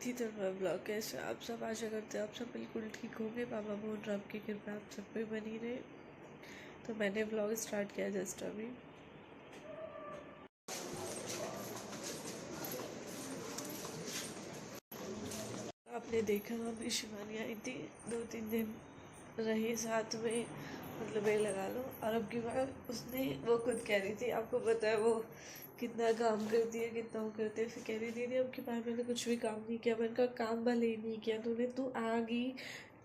थी तो मैं ब्लॉग कैसे आप सब आशा करते हैं आप सब बिल्कुल ठीक होंगे। बाबा मोहन राम की कृपा आप सब पे बनी रहे। तो मैंने ब्लॉग स्टार्ट किया जस्ट अभी। आपने देखा अभी शिवानी आई थी, 2-3 दिन रही साथ में, मतलब ये लगा लो। और अब की बार उसने वो खुद कह रही थी, आपको पता है वो कितना काम करती है, कितना वो करते हैं। फिर कह रही दीदी अब की बार मैंने कुछ भी काम नहीं किया। मैंने कहा काम भले ही नहीं किया तूने, तू आ गई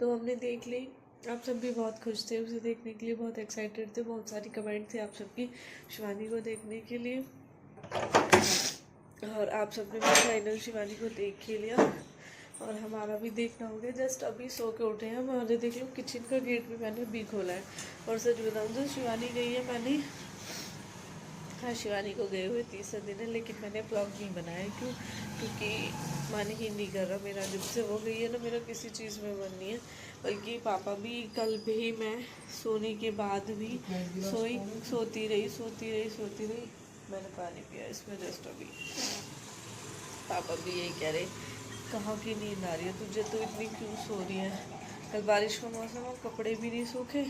तो हमने देख ली। आप सब भी बहुत खुश थे उसे देखने के लिए, बहुत एक्साइटेड थे, बहुत सारी कमेंट थे आप सबकी शिवानी को देखने के लिए। और आप सबने भी फाइनल शिवानी को देख ही लिया और हमारा भी देखना हो गया। जस्ट अभी सो के उठे हैं हम। हमारे देख लो किचन का गेट भी मैंने अभी खोला है। और सच बताऊँ तो शिवानी गई है, मैंने हाँ शिवानी को गए हुए 30 दिन है, लेकिन मैंने ब्लॉग नहीं बनाया। क्योंकि मन ही नहीं कर रहा मेरा। जब से वो गई है ना, मेरा किसी चीज़ में मन नहीं है। बल्कि पापा भी कल भी मैं सोने के बाद भी सोती रही। मैंने पानी पिया इसमें जस्ट अभी। पापा भी यही कह रहे कहाँ की नींद आ रही है तुझे, तो इतनी क्यों सो रही है। कल बारिश का मौसम और कपड़े भी नहीं सूखे।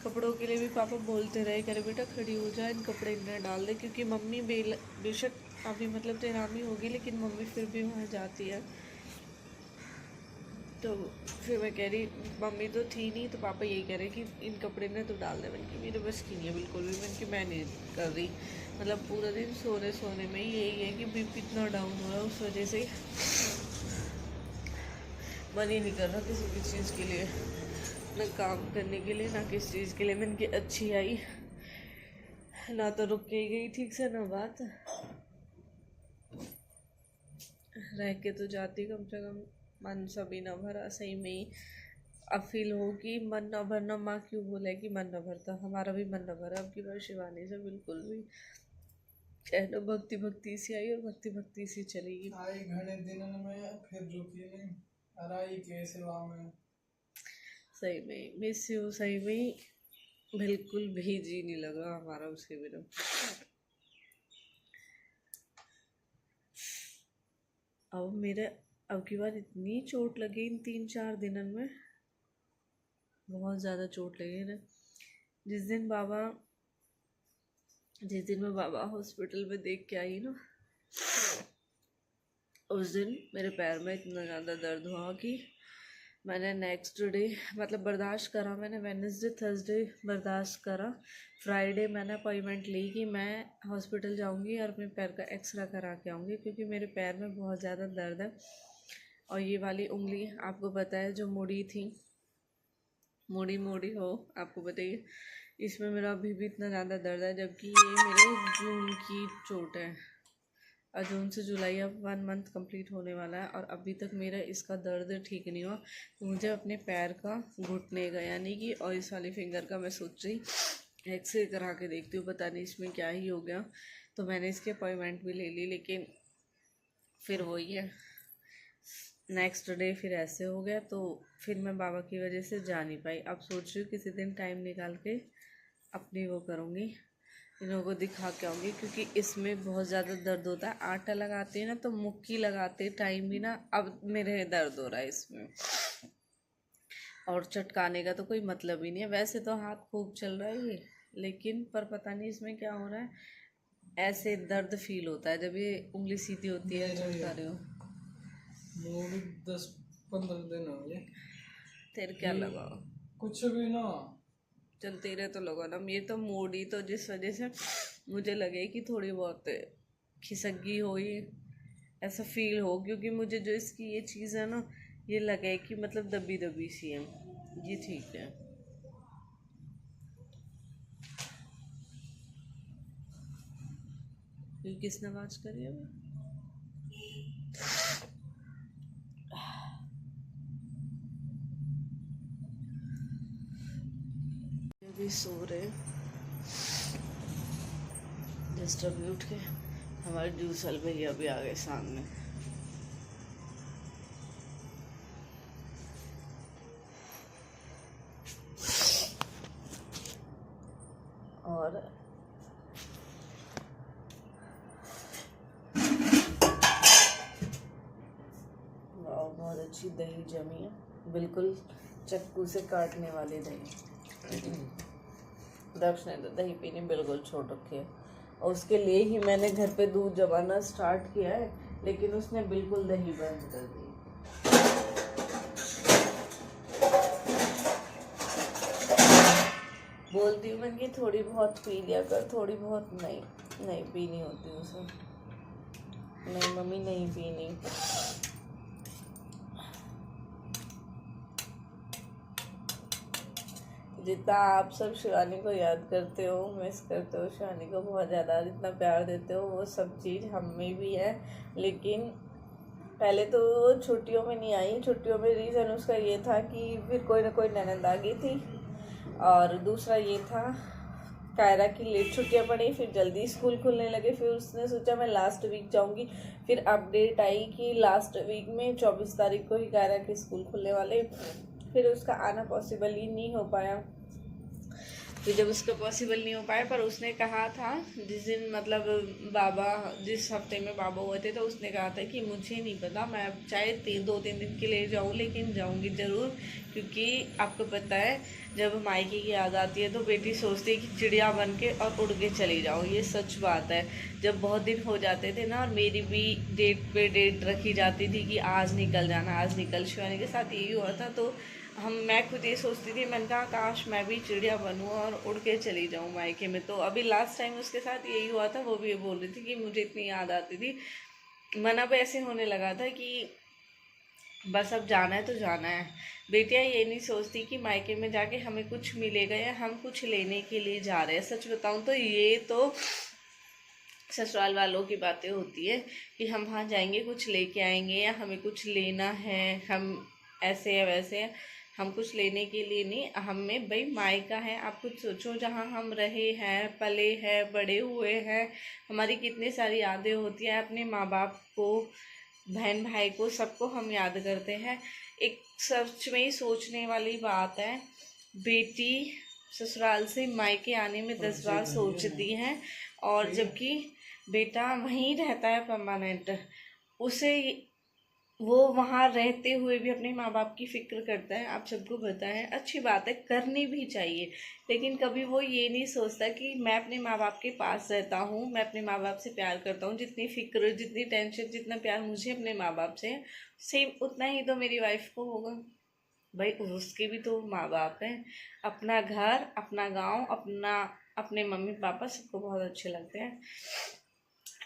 कपड़ों के लिए भी पापा बोलते रहे, कह रहे बेटा खड़ी हो जाए, इन कपड़े इनमें डाल दे। क्योंकि मम्मी बेशक अभी मतलब तेरामी होगी, लेकिन मम्मी फिर भी वहाँ जाती है। तो फिर मैं कह रही मम्मी तो थी नहीं, तो पापा यही कह रहे कि इन कपड़े में तो डाल दे। मैंने कि मेरे बस की नहीं है बिल्कुल भी। मैंने कि मैं नहीं कर रही, मतलब पूरा दिन सोने में ही यही है कि बीपी इतना डाउन हो रहा है, उस वजह से मन ही नहीं कर रहा किसी भी चीज़ के लिए, ना काम करने के लिए, ना किसी चीज़ के लिए। मैंने कि अच्छी आई ना, तो रुक के गई ठीक से, ना बात रह के तो जाती कम से कम। मन सभी ना भरा सही में ही। अब फील हो कि मन न भरना, माँ क्यों बोले कि मन न भरता, हमारा भी मन न भरा अब की बार शिवानी से बिल्कुल भी। कहना भक्ति सी आई और भक्ति सी चलेगी। आई घने दिनन में फिर रुकी नहीं, अराई के सिवा में। सही में मिस यू, सही में बिल्कुल भी जी नहीं लग रहा हमारा उसके बिना। अब मेरे अब की बार इतनी चोट लगी इन 3-4 दिनों में, बहुत ज़्यादा चोट लगी ना। जिस दिन मैं बाबा हॉस्पिटल में देख के आई ना, उस दिन मेरे पैर में इतना ज़्यादा दर्द हुआ कि मैंने नेक्स्ट डे मतलब बर्दाश्त करा। मैंने वेडनेसडे थर्सडे बर्दाश्त करा। फ्राइडे मैंने अपॉइंटमेंट ली कि मैं हॉस्पिटल जाऊंगी और अपने पैर का एक्सरे करा के आऊँगी, क्योंकि मेरे पैर में बहुत ज़्यादा दर्द है। और ये वाली उंगली आपको पता है जो मुड़ी थी, मुड़ी हो, आपको बताइए, इसमें मेरा अभी भी इतना ज़्यादा दर्द है, जबकि ये मेरे जून की चोट है। और जून से जुलाई अब 1 मंथ कंप्लीट होने वाला है और अभी तक मेरा इसका दर्द ठीक नहीं हुआ। तो मुझे अपने पैर का घुटने का यानी कि और इस वाली फिंगर का मैं सोच रही एक्सरे करा के देखती हूँ, पता नहीं इसमें क्या ही हो गया। तो मैंने इसकी अपॉइंटमेंट भी ले ली, लेकिन फिर वही है, नेक्स्ट डे फिर ऐसे हो गया। तो फिर मैं बाबा की वजह से जा नहीं पाई। अब सोच रही हूँ किसी दिन टाइम निकाल के अपनी वो करूँगी, इन लोगों को दिखा के आऊँगी, क्योंकि इसमें बहुत ज़्यादा दर्द होता है। आटा लगाते हैं ना तो मुक्की लगाते टाइम भी ना, अब मेरे दर्द हो रहा है इसमें। और चटकाने का तो कोई मतलब ही नहीं है। वैसे तो हाथ खूब चल रहा है ये, लेकिन पर पता नहीं इसमें क्या हो रहा है, ऐसे दर्द फील होता है जब ये उंगली सीधी होती है चटका रहे हो। मूवी 10-15 दिन हो गए। तेरे क्या लगा? कुछ भी ना चल तेरे तो लगा ना, ये तो मूडी तो जिस वजह से मुझे लगे कि थोड़ी बहुत खिसकी हो ये, ऐसा फील हो। क्योंकि मुझे जो इसकी ये चीज़ है ना, ये लगे कि मतलब दबी दबी सी है, ये ठीक है। ये किसने आवाज करी है? अभी सो रहे जस्ट अभी उठ के। हमारे जूस वाले भैया भी आ गए सामने। और वाओ, दही जमी है, बिल्कुल चक्कू से काटने वाली दही। दक्ष ने तो दही पीनी बिल्कुल छोड़ रखी है, और उसके लिए ही मैंने घर पे दूध जमाना स्टार्ट किया है, लेकिन उसने बिल्कुल दही बंद कर दी। बोलती हूँ मैं कि थोड़ी बहुत पी लिया कर, थोड़ी बहुत नहीं पीनी होती उसे। नहीं मम्मी नहीं पीनी। जितना आप सब शिवानी को याद करते हो, मिस करते हो शिवानी को बहुत ज़्यादा, जितना प्यार देते हो वो सब चीज़ हम में भी है। लेकिन पहले तो छुट्टियों में नहीं आई। छुट्टियों में रीज़न उसका ये था कि फिर कोई ना कोई ननद आ गई थी, और दूसरा ये था कायरा की लेट छुट्टियां पड़ी, फिर जल्दी स्कूल खुलने लगे। फिर उसने सोचा मैं लास्ट वीक जाऊंगी, फिर अपडेट आई कि लास्ट वीक में 24 तारीख को ही कायरा के स्कूल खुलने वाले। फिर उसका आना पॉसिबल ही नहीं हो पाया। फिर जब उसका पॉसिबल नहीं हो पाया, पर उसने कहा था जिस दिन मतलब बाबा, जिस हफ्ते में बाबा हुए थे, तो उसने कहा था कि मुझे नहीं पता, मैं चाहे 2-3 दिन के लिए जाऊँ लेकिन जाऊँगी ज़रूर। क्योंकि आपको पता है जब मायके की याद आती है तो बेटी सोचती है कि चिड़िया बन के और उड़ के चली जाऊँ। ये सच बात है। जब बहुत दिन हो जाते थे ना, और मेरी भी डेट पे डेट रखी जाती थी कि आज निकल जाना, आज निकल, शिवानी के साथ यही हुआ था। तो मैं खुद ये सोचती थी, मैंने कहा काश मैं भी चिड़िया बनूँ और उड़ के चली जाऊँ मायके में। तो अभी लास्ट टाइम उसके साथ यही हुआ था। वो भी ये बोल रही थी कि मुझे इतनी याद आती थी। मन अब ऐसे होने लगा था कि बस अब जाना है तो जाना है। बेटियाँ ये नहीं सोचती कि मायके में जाके हमें कुछ मिलेगा या हम कुछ लेने के लिए जा रहे हैं। सच बताऊँ तो ये तो ससुराल वालों की बातें होती है कि हम वहाँ जाएंगे कुछ लेके आएंगे, या हमें कुछ लेना है, हम ऐसे या वैसे हैं। हम कुछ लेने के लिए नहीं, हमें भाई मायका है। आप कुछ सोचो, जहाँ हम रहे हैं, पले हैं, बड़े हुए हैं, हमारी कितनी सारी यादें होती हैं। अपने माँ बाप को, बहन भाई को, सबको हम याद करते हैं। एक सच में ही सोचने वाली बात है, बेटी ससुराल से मायके आने में 10 बार सोचती है, और जबकि बेटा वहीं रहता है परमानेंट, उसे वो वहाँ रहते हुए भी अपने माँ बाप की फिक्र करता है। आप सबको पता है, अच्छी बात है, करनी भी चाहिए। लेकिन कभी वो ये नहीं सोचता कि मैं अपने माँ बाप के पास रहता हूँ, मैं अपने माँ बाप से प्यार करता हूँ। जितनी फिक्र, जितनी टेंशन, जितना प्यार मुझे अपने माँ बाप से है, सेम उतना ही तो मेरी वाइफ को होगा। भाई उसके भी तो माँ बाप हैं। अपना घर, अपना गाँव, अपने मम्मी पापा सबको बहुत अच्छे लगते हैं।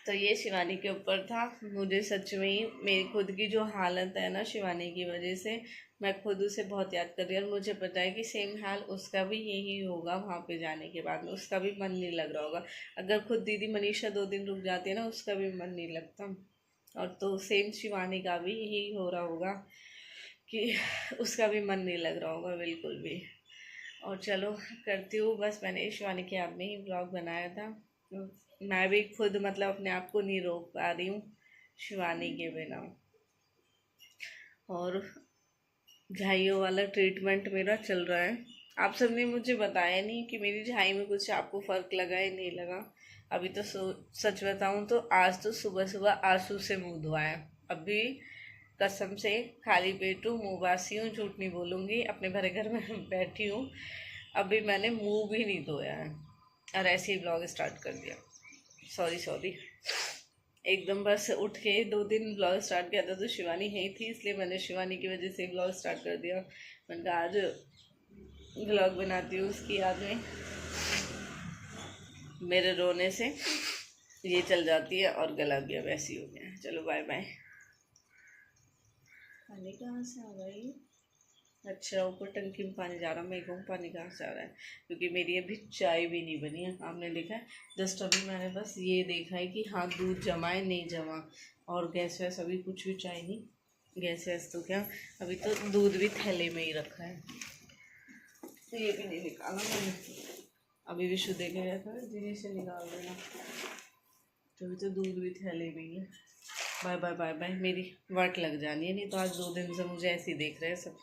तो ये शिवानी के ऊपर था। मुझे सच में ही मेरी खुद की जो हालत है ना शिवानी की वजह से, मैं खुद उसे बहुत याद कर रही हूँ। और मुझे पता है कि सेम हाल उसका भी यही होगा। वहाँ पे जाने के बाद में उसका भी मन नहीं लग रहा होगा। अगर खुद दीदी मनीषा 2 दिन रुक जाती है ना, उसका भी मन नहीं लगता। और तो सेम शिवानी का भी यही हो रहा होगा कि उसका भी मन नहीं लग रहा होगा बिल्कुल भी। और चलो करती हूँ, बस मैंने शिवानी के याद में ही ब्लॉग बनाया था। मैं भी खुद मतलब अपने आप को नहीं रोक पा रही हूँ शिवानी के बिना। और झाइयों वाला ट्रीटमेंट मेरा चल रहा है। आप सब ने मुझे बताया नहीं कि मेरी झाई में कुछ आपको फ़र्क लगा या नहीं लगा। अभी तो सच बताऊँ तो आज तो सुबह सुबह आंसू से मुँह धोया। अभी कसम से खाली पेट हूँ, मुँह बासी हूँ, झूठ नहीं बोलूँगी, अपने भरे घर में बैठी हूँ। अभी मैंने मुँह भी नहीं धोया है और ऐसे ही ब्लॉग स्टार्ट कर दिया। सॉरी एकदम बस उठ के 2 दिन ब्लॉग स्टार्ट किया था तो शिवानी है थी, इसलिए मैंने शिवानी की वजह से ब्लॉग स्टार्ट कर दिया। मैंने कहा आज ब्लॉग बनाती हूँ उसकी याद में। मेरे रोने से ये चल जाती है और गला भी अब ऐसी हो गया। चलो बाय बाय। पानी कहाँ से आ गई? अच्छा, ऊपर टंकी में पानी जा रहा है। मैं कहूँ पानी कहाँ से आ रहा है, क्योंकि मेरी अभी चाय भी नहीं बनी है। आपने देखा है, जस्ट अभी मैंने बस ये देखा है कि हाँ दूध जमा है नहीं जमा, और गैस वैस अभी कुछ भी चाय नहीं। गैस वैस तो क्या, अभी तो दूध भी थैले में ही रखा है, तो ये भी नहीं निकाला मैंने। अभी विशु देखे गया था, जिन्हें से निकाल देना, तो अभी तो दूध भी थैले में ही है। Bye bye bye bye. मेरी वाट लग जानी है, नहीं तो आज 2 दिन से मुझे ऐसे ही देख रहे हैं सब।